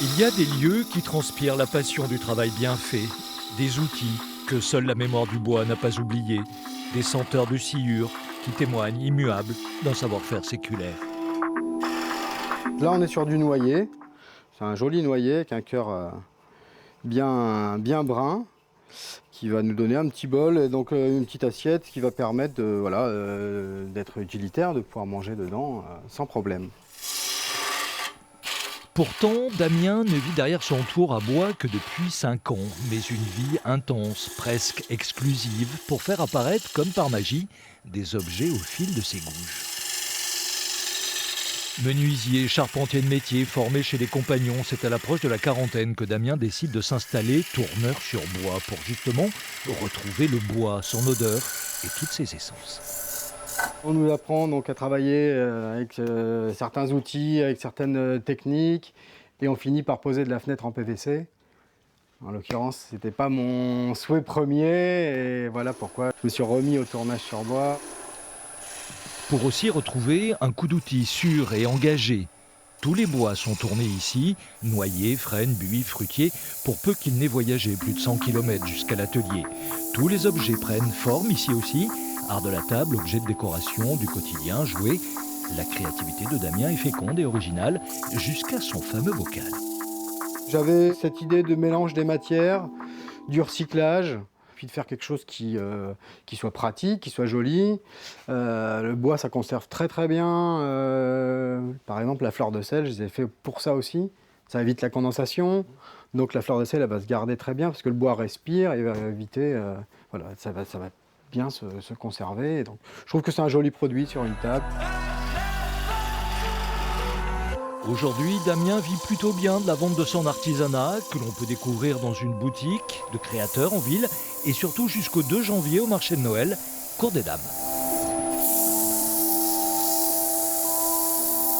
Il y a des lieux qui transpirent la passion du travail bien fait, des outils que seule la mémoire du bois n'a pas oubliés, des senteurs de sciure qui témoignent immuables d'un savoir-faire séculaire. Là, on est sur du noyer. C'est un joli noyer avec un cœur bien brun qui va nous donner un petit bol et donc une petite assiette qui va permettre d'être utilitaire, de pouvoir manger dedans sans problème. Pourtant, Damien ne vit derrière son tour à bois que depuis 5 ans, mais une vie intense, presque exclusive, pour faire apparaître, comme par magie, des objets au fil de ses gouges. Menuisier, charpentier de métier, formé chez les compagnons, c'est à l'approche de la quarantaine que Damien décide de s'installer tourneur sur bois pour justement retrouver le bois, son odeur et toutes ses essences. On nous apprend donc à travailler avec certains outils, avec certaines techniques, et on finit par poser de la fenêtre en PVC. En l'occurrence, ce n'était pas mon souhait premier, et voilà pourquoi je me suis remis au tournage sur bois. Pour aussi retrouver un coup d'outil sûr et engagé. Tous les bois sont tournés ici, noyers, frênes, buis, fruitiers, pour peu qu'ils n'aient voyagé plus de 100 km jusqu'à l'atelier. Tous les objets prennent forme ici aussi, art de la table, objets de décoration, du quotidien, jouets. La créativité de Damien est féconde et originale, jusqu'à son fameux bocal. J'avais cette idée de mélange des matières, du recyclage, puis de faire quelque chose qui soit pratique, qui soit joli. Le bois, ça conserve très très bien. Par exemple, la fleur de sel, je les ai fait pour ça aussi. Ça évite la condensation. Donc la fleur de sel, elle va se garder très bien parce que le bois respire et va éviter... voilà, ça va bien se conserver. Donc, je trouve que c'est un joli produit sur une table. Aujourd'hui, Damien vit plutôt bien de la vente de son artisanat, que l'on peut découvrir dans une boutique de créateurs en ville, et surtout jusqu'au 2 janvier au marché de Noël, Cours des Dames.